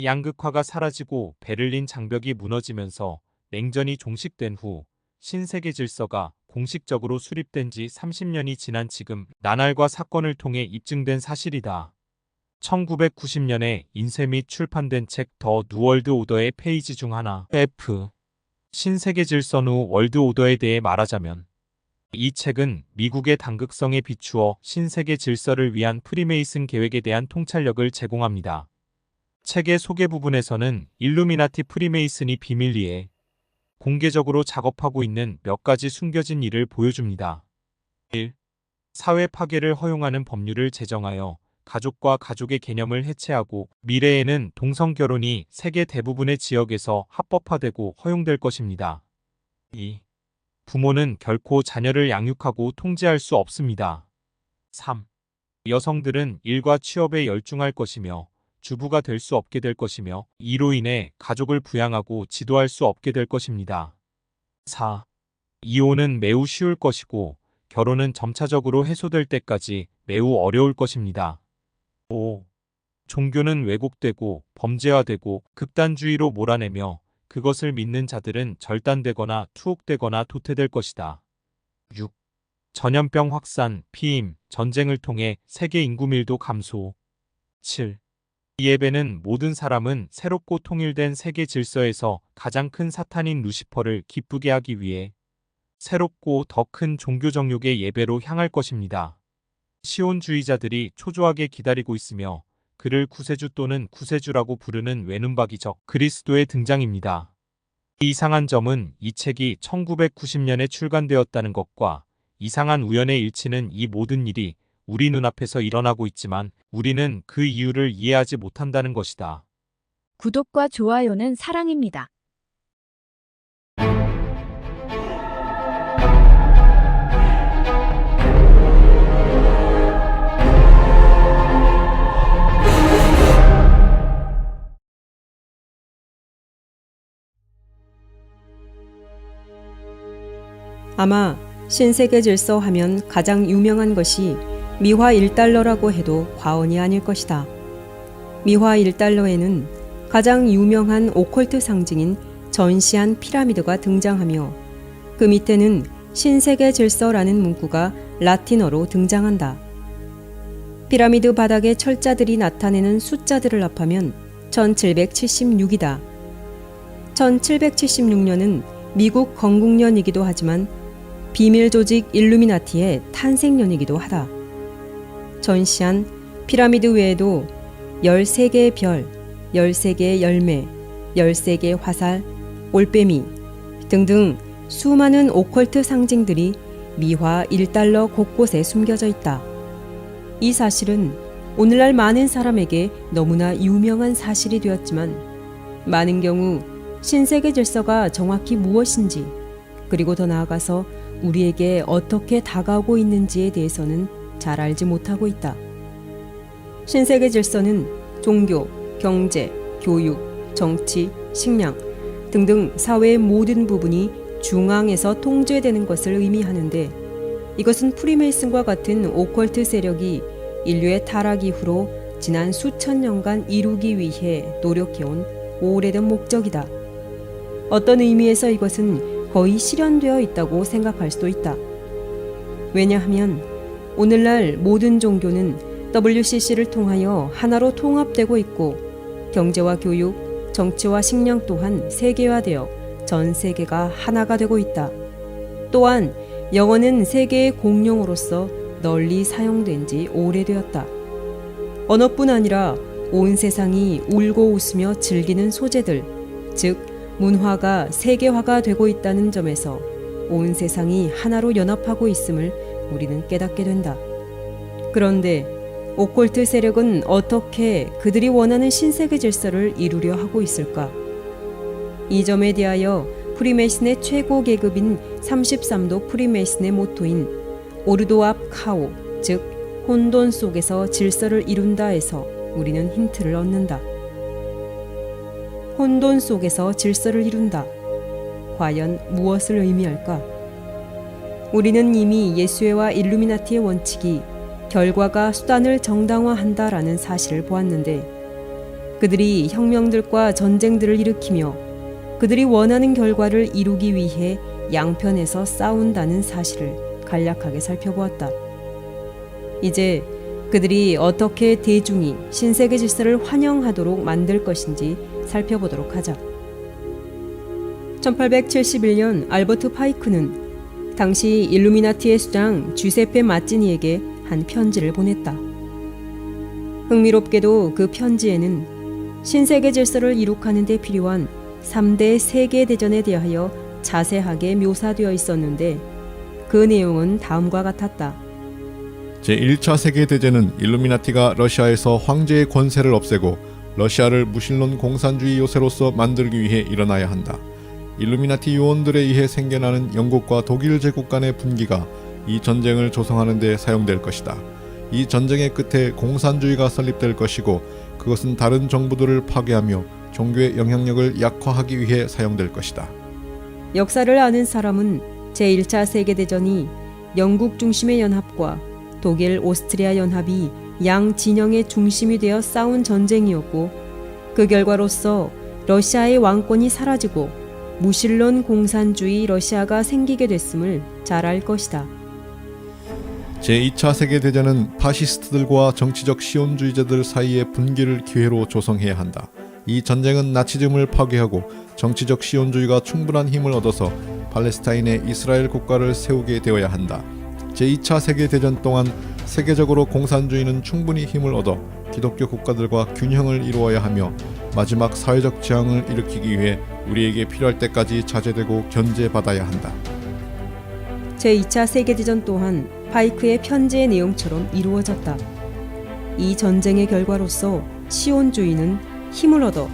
양극화가 사라지고 베를린 장벽이 무너지면서 냉전이 종식된 후 신세계 질서가 공식적으로 수립된 지 30년이 지난 지금 나날과 사건을 통해 입증된 사실이다. 1990년에 인쇄 및 출판된 책 더 뉴월드 오더의 페이지 중 하나 F. 신세계 질서 후 월드 오더에 대해 말하자면 이 책은 미국의 단극성에 비추어 신세계 질서를 위한 프리메이슨 계획에 대한 통찰력을 제공합니다. 책의 소개 부분에서는 일루미나티 프리메이슨이 비밀리에 공개적으로 작업하고 있는 몇 가지 숨겨진 일을 보여줍니다. 1. 사회 파괴를 허용하는 법률을 제정하여 가족과 가족의 개념을 해체하고 미래에는 동성 결혼이 세계 대부분의 지역에서 합법화되고 허용될 것입니다. 2. 부모는 결코 자녀를 양육하고 통제할 수 없습니다. 3. 여성들은 일과 취업에 열중할 것이며 주부가 될 수 없게 될 것이며 이로 인해 가족을 부양하고 지도할 수 없게 될 것입니다. 4. 이혼은 매우 쉬울 것이고 결혼은 점차적으로 해소될 때까지 매우 어려울 것입니다. 5. 종교는 왜곡되고 범죄화되고 극단주의로 몰아내며 그것을 믿는 자들은 절단되거나 투옥되거나 도태될 것이다. 6. 전염병 확산, 피임, 전쟁을 통해 세계 인구 밀도 감소. 7. 이 예배는 모든 사람은 새롭고 통일된 세계 질서에서 가장 큰 사탄인 루시퍼를 기쁘게 하기 위해 새롭고 더 큰 종교 정욕의 예배로 향할 것입니다. 시온주의자들이 초조하게 기다리고 있으며 그를 구세주 또는 구세주라고 부르는 외눈박이적 그리스도의 등장입니다. 이상한 점은 이 책이 1990년에 출간되었다는 것과 이상한 우연의 일치는 이 모든 일이 우리 눈앞에서 일어나고 있지만 우리는 그 이유를 이해하지 못한다는 것이다. 구독과 좋아요는 사랑입니다. 아마 신세계 질서 하면 가장 유명한 것이 미화 1달러라고 해도 과언이 아닐 것이다. 미화 1달러에는 가장 유명한 오컬트 상징인 전시한 피라미드가 등장하며 그 밑에는 신세계 질서라는 문구가 라틴어로 등장한다. 피라미드 바닥에 철자들이 나타내는 숫자들을 합하면 1776이다. 1776년은 미국 건국년이기도 하지만 비밀 조직 일루미나티의 탄생년이기도 하다. 전시한 피라미드 외에도 13개의 별, 13개의 열매, 13개의 화살, 올빼미 등등 수많은 오컬트 상징들이 미화 1달러 곳곳에 숨겨져 있다. 이 사실은 오늘날 많은 사람에게 너무나 유명한 사실이 되었지만 많은 경우 신세계 질서가 정확히 무엇인지 그리고 더 나아가서 우리에게 어떻게 다가오고 있는지에 대해서는 잘 알지 못하고 있다. 신세계 질서는 종교, 경제, 교육, 정치, 식량 등등 사회의 모든 부분이 중앙에서 통제되는 것을 의미하는데 이것은 프리메이슨과 같은 오컬트 세력이 인류의 타락 이후로 지난 수천 년간 이루기 위해 노력해온 오래된 목적이다. 어떤 의미에서 이것은 거의 실현되어 있다고 생각할 수도 있다. 왜냐하면 오늘날 모든 종교는 WCC를 통하여 하나로 통합되고 있고 경제와 교육, 정치와 식량 또한 세계화되어 전 세계가 하나가 되고 있다. 또한 영어는 세계의 공용어로서 널리 사용된 지 오래되었다. 언어뿐 아니라 온 세상이 울고 웃으며 즐기는 소재들, 즉 문화가 세계화가 되고 있다는 점에서 온 세상이 하나로 연합하고 있음을 우리는 깨닫게 된다. 그런데 오컬트 세력은 어떻게 그들이 원하는 신세계 질서를 이루려 하고 있을까? 이 점에 대하여 프리메이슨의 최고 계급인 33도 프리메이슨의 모토인 오르도 앞 카오, 즉 혼돈 속에서 질서를 이룬다에서 우리는 힌트를 얻는다. 혼돈 속에서 질서를 이룬다. 과연 무엇을 의미할까? 우리는 이미 예수회와 일루미나티의 원칙이 결과가 수단을 정당화한다라는 사실을 보았는데 그들이 혁명들과 전쟁들을 일으키며 그들이 원하는 결과를 이루기 위해 양편에서 싸운다는 사실을 간략하게 살펴보았다. 이제 그들이 어떻게 대중이 신세계 질서를 환영하도록 만들 것인지 살펴보도록 하자. 1871년 알버트 파이크는 당시 일루미나티의 수장 주세페 마찌니에게 한 편지를 보냈다. 흥미롭게도 그 편지에는 신세계 질서를 이룩하는 데 필요한 3대 세계대전에 대하여 자세하게 묘사되어 있었는데 그 내용은 다음과 같았다. 제1차 세계대전은 일루미나티가 러시아에서 황제의 권세를 없애고 러시아를 무신론 공산주의 요새로서 만들기 위해 일어나야 한다. 일루미나티 요원들에 의해 생겨나는 영국과 독일 제국 간의 분기가 이 전쟁을 조성하는 데 사용될 것이다. 이 전쟁의 끝에 공산주의가 설립될 것이고 그것은 다른 정부들을 파괴하며 종교의 영향력을 약화하기 위해 사용될 것이다. 역사를 아는 사람은 제1차 세계대전이 영국 중심의 연합과 독일, 오스트리아 연합이 양 진영의 중심이 되어 싸운 전쟁이었고 그 결과로서 러시아의 왕권이 사라지고 무신론 공산주의 러시아가 생기게 됐음을 잘 알 것이다. 제2차 세계대전은 파시스트들과 정치적 시온주의자들 사이의 분기를 기회로 조성해야 한다. 이 전쟁은 나치즘을 파괴하고 정치적 시온주의가 충분한 힘을 얻어서 팔레스타인에 이스라엘 국가를 세우게 되어야 한다. 제2차 세계대전 동안 세계적으로 공산주의는 충분히 힘을 얻어 기독교 국가들과 균형을 이루어야 하며 마지막 사회적 재앙을 일으키기 위해 우리에게 필요할 때까지 자제되고 견제받아야 한다. 제2차 세계대전 또한 파이크의 편지의 내용처럼 이루어졌다. 이 전쟁의 결과로서 시온주의는 힘을 얻어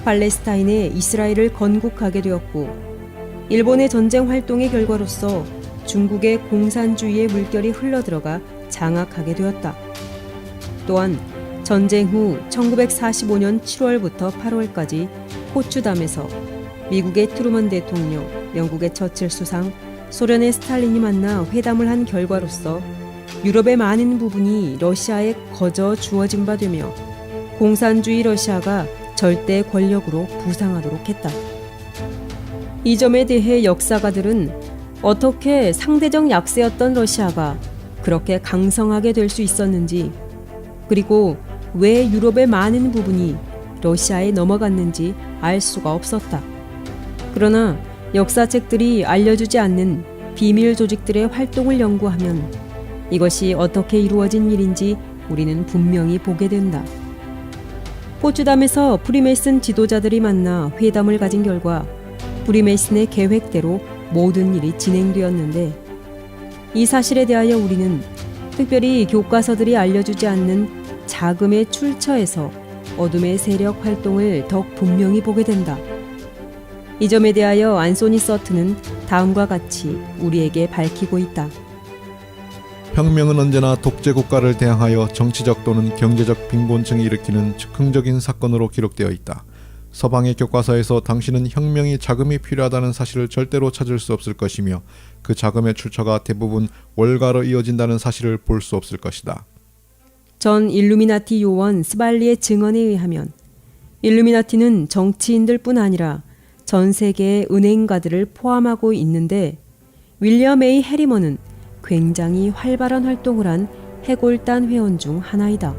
팔레스타인에 이스라엘을 건국하게 되었고 일본의 전쟁 활동의 결과로서 중국의 공산주의의 물결이 흘러들어가 장악하게 되었다. 또한 전쟁 후 1945년 7월부터 8월까지 포츠담에서 미국의 트루먼 대통령, 영국의 처칠 수상, 소련의 스탈린이 만나 회담을 한 결과로서 유럽의 많은 부분이 러시아에 거저 주어진 바 되며 공산주의 러시아가 절대 권력으로 부상하도록 했다. 이 점에 대해 역사가들은 어떻게 상대적 약세였던 러시아가 그렇게 강성하게 될 수 있었는지, 그리고 왜 유럽의 많은 부분이 러시아에 넘어갔는지 알 수가 없었다. 그러나 역사책들이 알려주지 않는 비밀 조직들의 활동을 연구하면 이것이 어떻게 이루어진 일인지 우리는 분명히 보게 된다. 포츠담에서 프리메이슨 지도자들이 만나 회담을 가진 결과 프리메이슨의 계획대로 모든 일이 진행되었는데 이 사실에 대하여 우리는 특별히 교과서들이 알려주지 않는 자금의 출처에서 어둠의 세력 활동을 더욱 분명히 보게 된다. 이 점에 대하여 안소니 서튼은 다음과 같이 우리에게 밝히고 있다. 혁명은 언제나 독재 국가를 대항하여 정치적 또는 경제적 빈곤층이 일으키는 즉흥적인 사건으로 기록되어 있다. 서방의 교과서에서 당신은 혁명이 자금이 필요하다는 사실을 절대로 찾을 수 없을 것이며 그 자금의 출처가 대부분 월가로 이어진다는 사실을 볼 수 없을 것이다. 전 일루미나티 요원 스발리의 증언에 의하면 일루미나티는 정치인들 뿐 아니라 전 세계의 은행가들을 포함하고 있는데 윌리엄 A. 해리먼은 굉장히 활발한 활동을 한 해골단 회원 중 하나이다.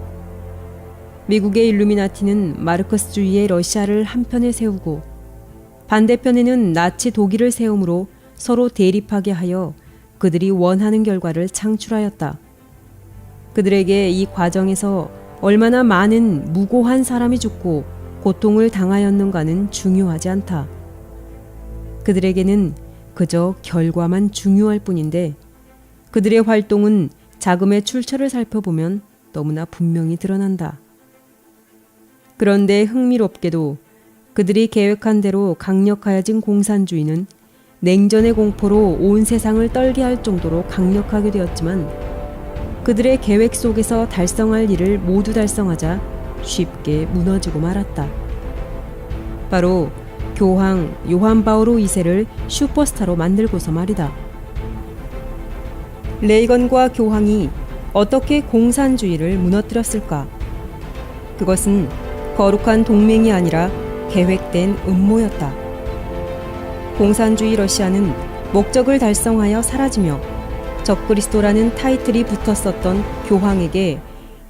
미국의 일루미나티는 마르크스주의의 러시아를 한편에 세우고 반대편에는 나치 독일을 세움으로 서로 대립하게 하여 그들이 원하는 결과를 창출하였다. 그들에게 이 과정에서 얼마나 많은 무고한 사람이 죽고 고통을 당하였는가는 중요하지 않다. 그들에게는 그저 결과만 중요할 뿐인데 그들의 활동은 자금의 출처를 살펴보면 너무나 분명히 드러난다. 그런데 흥미롭게도 그들이 계획한 대로 강력하여진 공산주의는 냉전의 공포로 온 세상을 떨게 할 정도로 강력하게 되었지만 그들의 계획 속에서 달성할 일을 모두 달성하자 쉽게 무너지고 말았다. 바로 교황 요한 바오로 2세를 슈퍼스타로 만들고서 말이다. 레이건과 교황이 어떻게 공산주의를 무너뜨렸을까? 그것은 거룩한 동맹이 아니라 계획된 음모였다. 공산주의 러시아는 목적을 달성하여 사라지며 적그리스도라는 타이틀이 붙었었던 교황에게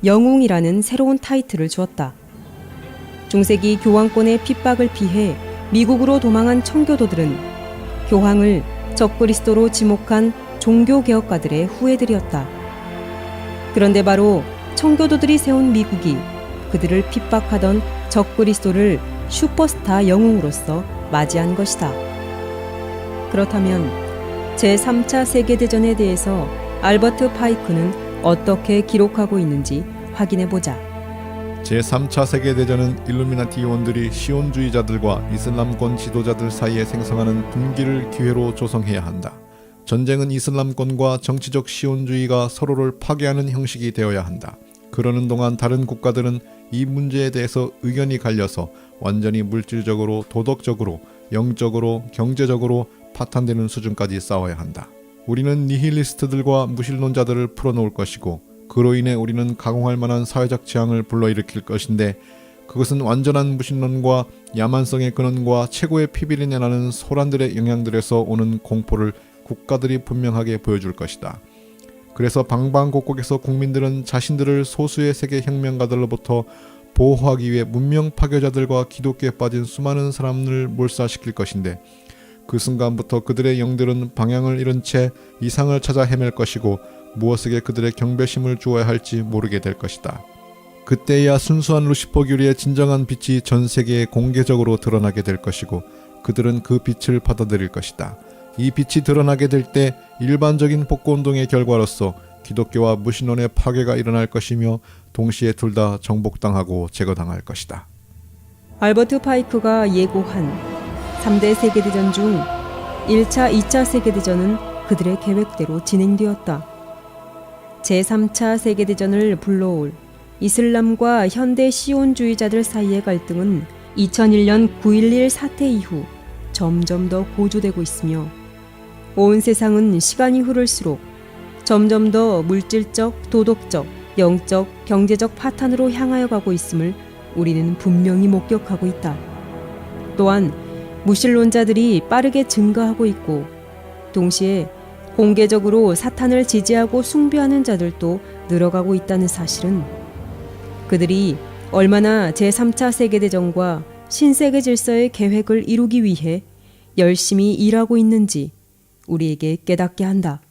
영웅이라는 새로운 타이틀을 주었다. 중세기 교황권의 핍박을 피해 미국으로 도망한 청교도들은 교황을 적그리스도로 지목한 종교개혁가들의 후예들이었다. 그런데 바로 청교도들이 세운 미국이 그들을 핍박하던 적그리스도를 슈퍼스타 영웅으로서 맞이한 것이다. 그렇다면 제3차 세계대전에 대해서 알버트 파이크는 어떻게 기록하고 있는지 확인해보자. 제3차 세계대전은 일루미나티 요원들이 시온주의자들과 이슬람권 지도자들 사이에 생성하는 분기를 기회로 조성해야 한다. 전쟁은 이슬람권과 정치적 시온주의가 서로를 파괴하는 형식이 되어야 한다. 그러는 동안 다른 국가들은 이 문제에 대해서 의견이 갈려서 완전히 물질적으로, 도덕적으로, 영적으로, 경제적으로 파탄되는 수준까지 싸워야 한다. 우리는 니힐리스트들과 무신론자들을 풀어놓을 것이고 그로 인해 우리는 가공할 만한 사회적 재앙을 불러일으킬 것인데 그것은 완전한 무신론과 야만성의 근원과 최고의 피비린내 나는 소란들의 영향들에서 오는 공포를 국가들이 분명하게 보여줄 것이다. 그래서 방방곡곡에서 국민들은 자신들을 소수의 세계 혁명가들로부터 보호하기 위해 문명 파괴자들과 기독교에 빠진 수많은 사람을 몰살시킬 것인데 그 순간부터 그들의 영들은 방향을 잃은 채 이상을 찾아 헤맬 것이고 무엇에게 그들의 경배심을 주어야 할지 모르게 될 것이다. 그때야 순수한 루시퍼 교리의 진정한 빛이 전 세계에 공개적으로 드러나게 될 것이고 그들은 그 빛을 받아들일 것이다. 이 빛이 드러나게 될 때 일반적인 복구운동의 결과로서 기독교와 무신론의 파괴가 일어날 것이며 동시에 둘 다 정복당하고 제거당할 것이다. 알버트 파이크가 예고한 3대 세계대전 중 1차, 2차 세계대전은 그들의 계획대로 진행되었다. 제3차 세계대전을 불러올 이슬람과 현대 시온주의자들 사이의 갈등은 2001년 9.11 사태 이후 점점 더 고조되고 있으며 온 세상은 시간이 흐를수록 점점 더 물질적, 도덕적, 영적, 경제적 파탄으로 향하여 가고 있음을 우리는 분명히 목격하고 있다. 또한 무신론자들이 빠르게 증가하고 있고 동시에 공개적으로 사탄을 지지하고 숭배하는 자들도 늘어가고 있다는 사실은 그들이 얼마나 제3차 세계대전과 신세계 질서의 계획을 이루기 위해 열심히 일하고 있는지 우리에게 깨닫게 한다.